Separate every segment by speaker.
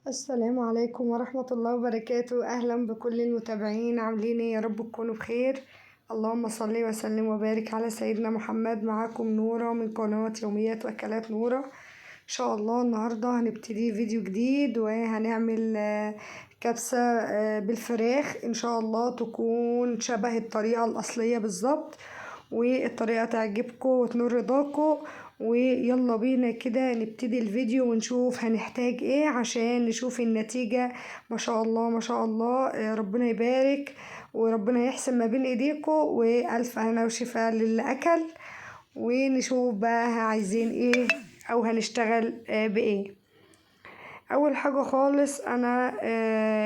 Speaker 1: السلام عليكم ورحمة الله وبركاته. أهلا بكل المتابعين، عاملين ايه؟ يا رب تكونوا بخير. اللهم صل وسلم وبارك على سيدنا محمد. معاكم نورة من قناة يوميات وأكلات نورة. إن شاء الله النهاردة هنبتدي فيديو جديد وهنعمل كبسة بالفراخ. إن شاء الله تكون شبه الطريقة الأصلية بالظبط، والطريقة تعجبكم وتنور رضاكم. ويلا بينا كده نبتدي الفيديو ونشوف هنحتاج ايه عشان نشوف النتيجة. ما شاء الله ما شاء الله، ربنا يبارك وربنا يحسن ما بين ايديكم، والف هنا وشفاء للي اكل. ونشوف بقى عايزين ايه او هنشتغل بايه. اول حاجة خالص انا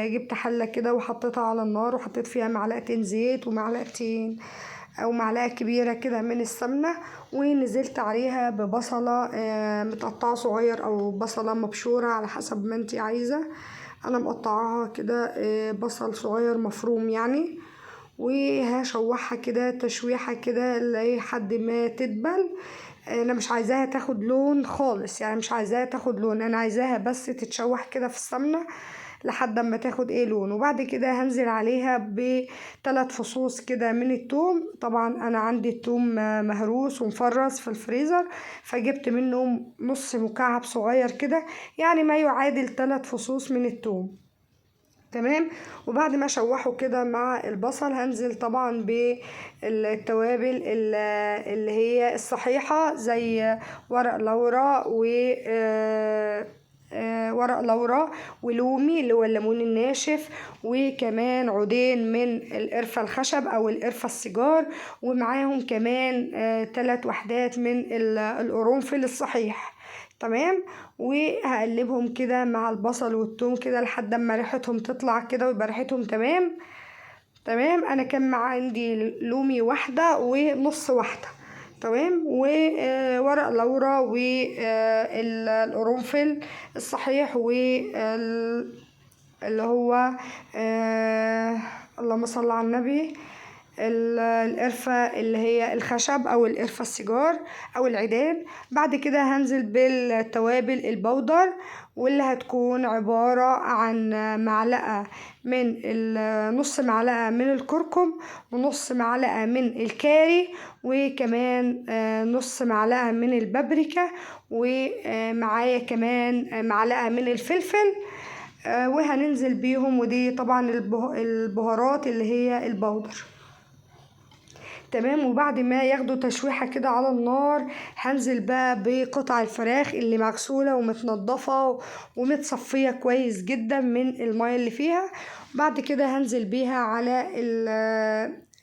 Speaker 1: جبت حلة كده وحطيتها على النار، وحطيت فيها معلقتين زيت ومعلقتين او معلقة كبيرة كده من السمنة، ونزلت عليها ببصلة متقطعة صغير او بصلة مبشورة على حسب ما انتي عايزة. انا مقطعاها كده بصل صغير مفروم يعني، وهشوحها كده تشويحة كده لحد ما تدبل. انا مش عايزاها تاخد لون خالص، يعني مش عايزاها تاخد لون، انا عايزاها بس تتشوح كده في السمنة لحد ما تاخد لون. وبعد كده هنزل عليها ب3 فصوص كده من التوم. طبعا انا عندي التوم مهروس ومفرز في الفريزر، فجبت منه نص مكعب صغير كده، يعني ما يعادل 3 فصوص من التوم. تمام. وبعد ما اشوحه كده مع البصل هنزل طبعا بالتوابل اللي هي الصحيحة، زي ورق لورا و ورق لورا ولومي اللي هو الليمون الناشف، وكمان عودين من القرفة الخشب او القرفة السيجار، ومعاهم كمان 3 وحدات من القرنفل الصحيح. تمام. وهقلبهم كده مع البصل والثوم كده لحد ما ريحتهم تطلع كده ويبقى ريحتهم تمام. تمام. انا كان عندي لومي واحدة ونص واحدة. تمام. وورق لورا والقرنفل الصحيح اللي هو اللهم صل على النبي، القرفة اللي هي الخشب او القرفة السيجار او العيدان. بعد كده هنزل بالتوابل البودر، واللي هتكون عبارة عن معلقة من نص معلقة من الكركم، ونص معلقة من الكاري، وكمان نص معلقة من البابريكا، ومعايا كمان معلقة من الفلفل. وهننزل بيهم، ودي طبعا البهارات اللي هي البودر. تمام. وبعد ما ياخدوا تشويحة كده على النار هنزل بقى بقطع الفراخ اللي مغسولة ومتنضفة ومتصفية كويس جدا من المية اللي فيها. بعد كده هنزل بيها على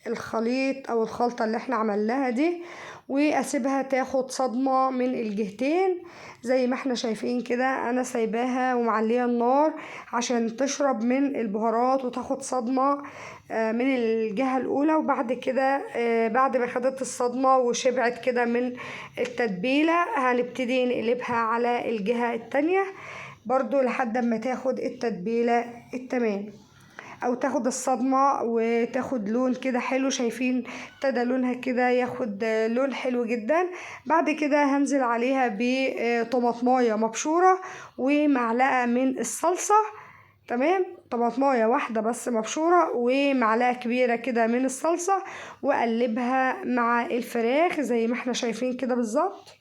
Speaker 1: الخليط او الخلطة اللي احنا عملناها دي، واسيبها تاخد صدمة من الجهتين زي ما احنا شايفين كده. انا سايباها ومعلية النار عشان تشرب من البهارات وتاخد صدمة من الجهة الاولى. وبعد كده بعد ما خدت الصدمة وشبعت كده من التتبيلة هنبتدي نقلبها على الجهة التانية برضو لحد ما تاخد التتبيلة التمام، او تاخد الصدمة وتاخد لون كده حلو. شايفين ابتدى لونها كده ياخد لون حلو جدا. بعد كده هنزل عليها بطماطمايه مبشورة ومعلقة من الصلصة. تمام. طماطمايه واحدة بس مبشورة ومعلقة كبيرة كده من الصلصة، واقلبها مع الفراخ زي ما احنا شايفين كده بالظبط.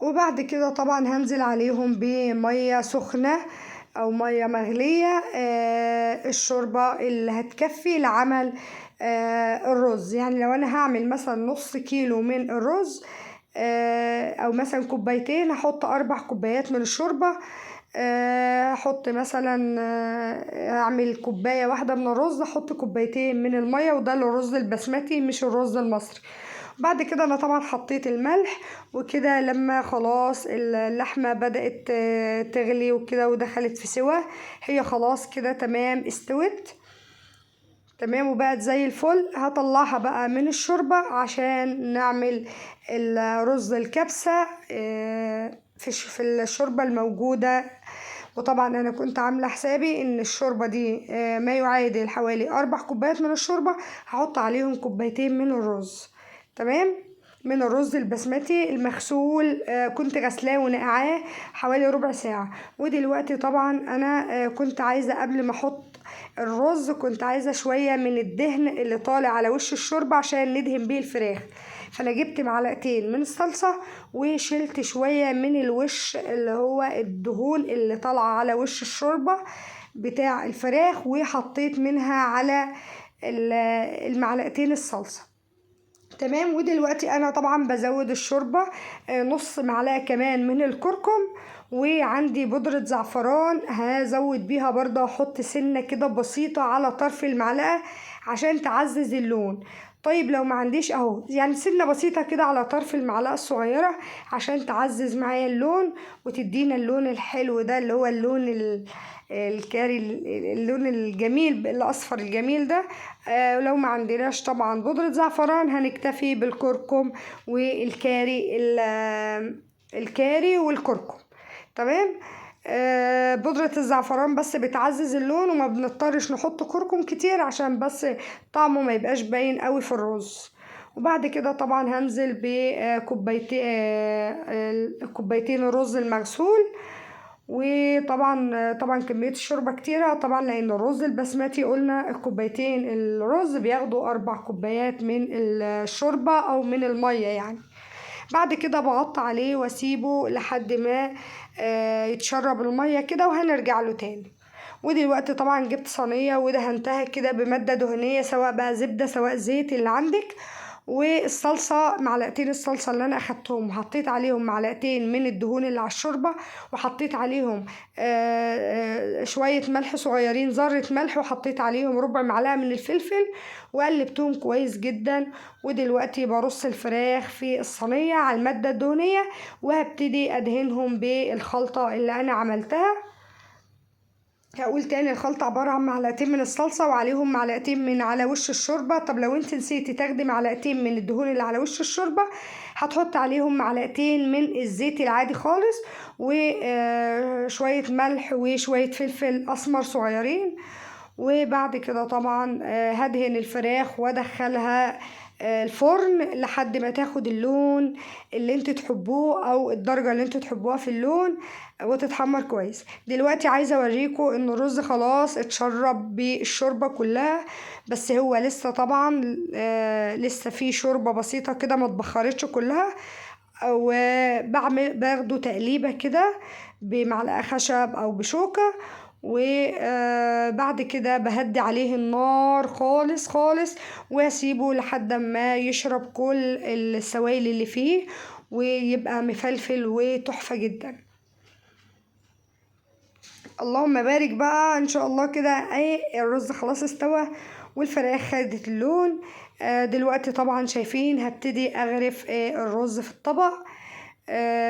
Speaker 1: وبعد كده طبعا هنزل عليهم بمية سخنة او مية مغلية، الشوربة اللي هتكفي لعمل الرز. يعني لو انا هعمل مثلا نص كيلو من الرز او مثلا كوبايتين، هحط 4 كوبايات من الشوربة. احط مثلا اعمل كوباية واحدة من الرز، احط كوبايتين من المية، وده الرز البسمتي مش الرز المصري. بعد كده انا طبعا حطيت الملح وكده. لما خلاص اللحمة بدأت تغلي وكده ودخلت في سوا، هي خلاص كده تمام استوت. تمام. وبقت زي الفل. هطلعها بقى من الشوربة عشان نعمل الرز الكبسة في الشوربة الموجودة. وطبعا انا كنت عاملة حسابي ان الشوربة دي ما يعادل حوالي 4 كوبايات من الشوربة، هحط عليهم كوبايتين من الرز. تمام. من الرز البسمتي المغسول. كنت غسلاه ونقعاه حوالي ربع ساعة. ودلوقتي طبعا انا كنت عايزة قبل ما احط الرز كنت عايزة شوية من الدهن اللي طالع على وش الشوربة عشان ندهن بيه الفراخ. فانا جبت معلقتين من الصلصة وشلت شوية من الوش اللي هو الدهون اللي طالعة على وش الشوربة بتاع الفراخ، وحطيت منها على المعلقتين الصلصة. تمام. ودلوقتي انا طبعا بزود الشوربة نص معلقة كمان من الكركم، وعندي بودرة زعفران هزود بيها برضه، احط سنة كده بسيطة على طرف المعلقة عشان تعزز اللون. طيب لو ما عنديش اهو يعني سنة بسيطة كده على طرف المعلقة الصغيرة عشان تعزز معايا اللون وتدينا اللون الحلو ده اللي هو اللون الكاري، اللون الجميل الاصفر الجميل ده. لو ما عندناش طبعا بودرة زعفران هنكتفي بالكركم والكاري، الكاري والكركم. تمام. بودرة الزعفران بس بتعزز اللون وما بنضطرش نحط كركم كتير عشان بس طعمه ما يبقاش باين قوي في الرز. وبعد كده طبعا هنزل بكوبايتين الرز المغسول. وطبعا كمية الشوربة كتيرة طبعا لأن الرز البسمتي قلنا الكوبايتين الرز بياخدوا 4 كوبايات من الشوربة أو من المية يعني. بعد كده بغطي عليه واسيبه لحد ما يتشرب المية كده وهنرجع له تاني. ودلوقتي طبعا جبت صينية ودهنتها كده بمادة دهنية سواء بقى زبدة سواء زيت اللي عندك. والصلصة معلقتين الصلصة اللي انا اخدتهم وحطيت عليهم معلقتين من الدهون اللي على الشوربة، وحطيت عليهم شوية ملح صغيرين ذرة ملح، وحطيت عليهم ربع معلقة من الفلفل وقلبتهم كويس جدا. ودلوقتي برص الفراخ في الصينية على المادة الدهنية وهبتدي ادهنهم بالخلطة اللي انا عملتها. هقول تاني الخلطة عبارة عن معلقتين من الصلصة وعليهم معلقتين من على وش الشوربة. طب لو انت نسيتي تاخدي معلقتين من الدهون اللي على وش الشوربة هتحط عليهم معلقتين من الزيت العادي خالص وشوية ملح وشوية فلفل اسمر صغيرين. وبعد كده طبعا هدهن الفراخ وادخلها الفرن لحد ما تاخد اللون اللي انتوا تحبوه او الدرجة اللي انتوا تحبوها في اللون وتتحمر كويس. دلوقتي عايزة اوريكم ان الرز خلاص اتشرب بالشوربة كلها، بس هو لسه طبعا لسه فيه شوربة بسيطة كده ما اتبخرتش كلها. باخده تقليبة كده بمعلقة خشب او بشوكة. وبعد كده بهدي عليه النار خالص خالص واسيبه لحد ما يشرب كل السوائل اللي فيه ويبقى مفلفل وتحفة جدا. اللهم بارك بقى ان شاء الله كده. الرز خلاص استوى والفراخ خدت اللون. دلوقتي طبعا شايفين هبتدي اغرف الرز في الطبق.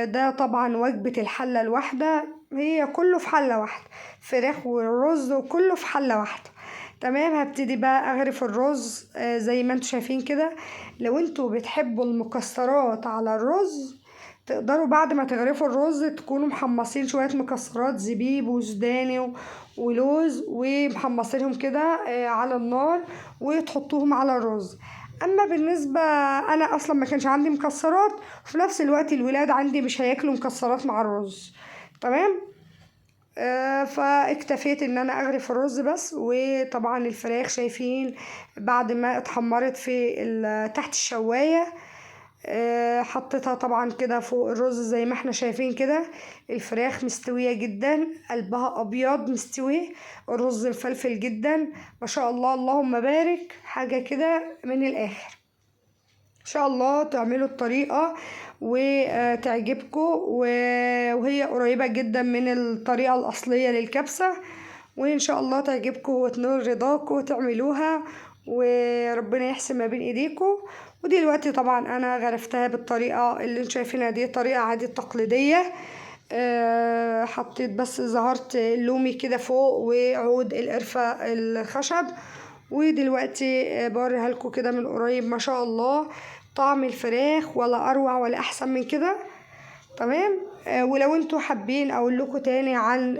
Speaker 1: ده طبعا وجبة الحلة الواحدة، هي كله في حلة واحدة، فراخ والرز وكله في حلة واحدة. تمام. هبتدي بقى اغرف الرز زي ما انتوا شايفين كده. لو انتوا بتحبوا المكسرات على الرز تقدروا بعد ما تغرفوا الرز تكونوا محمصين شوية مكسرات زبيب وسوداني ولوز ومحمصينهم كده على النار وتحطوهم على الرز. اما بالنسبة انا اصلا ما كانش عندي مكسرات وفي نفس الوقت الولاد عندي مش هياكلوا مكسرات مع الرز. تمام. فاكتفيت ان انا اغرف الرز بس. وطبعا الفراخ شايفين بعد ما اتحمرت في تحت الشواية حطيتها طبعا كده فوق الرز زي ما احنا شايفين كده. الفراخ مستوية جدا، قلبها ابيض مستوي، الرز مفلفل جدا ما شاء الله. اللهم بارك، حاجة كده من الاخر. ان شاء الله تعملوا الطريقة وتعجبكم وهي قريبة جدا من الطريقة الأصلية للكبسة، وإن شاء الله تعجبكم وتنول رضاكم وتعملوها وربنا يحسن ما بين إيديكم. ودلوقتي طبعا أنا غرفتها بالطريقة اللي انتوا شايفينها دي، طريقة عادي تقليدية. حطيت بس زهرت اللومي كده فوق وعود القرفة الخشب. ودلوقتي بوريها لكم كده من قريب ما شاء الله طعم الفراخ ولا اروع ولا احسن من كده. تمام. ولو انتوا حابين اقول لكم تاني عن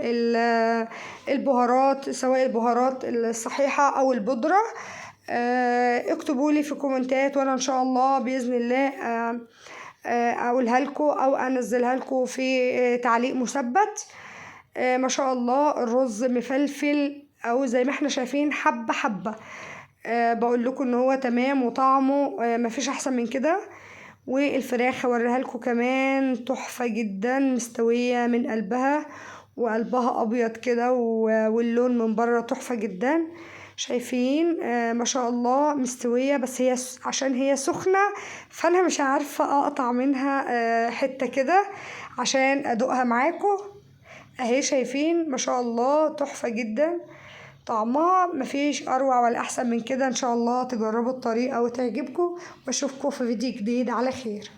Speaker 1: البهارات سواء البهارات الصحيحة او البودرة اكتبوا لي في كومنتات وانا ان شاء الله باذن الله اقولها لكم او انزلها لكم في تعليق مثبت. ما شاء الله الرز مفلفل او زي ما احنا شايفين حبه حبه. بقول لكم ان هو تمام وطعمه مفيش احسن من كده. والفراخ هوريها لكم كمان تحفه جدا مستويه من قلبها، وقلبها ابيض كده واللون من بره تحفه جدا. شايفين ما شاء الله مستويه، بس هي عشان هي سخنه فانا مش عارفه اقطع منها حته كده عشان ادوقها معاكم. اهي شايفين ما شاء الله تحفه جدا، طعمها مفيش اروع ولا احسن من كده. ان شاء الله تجربوا الطريقه وتعجبكم، واشوفكم في فيديو جديد على خير.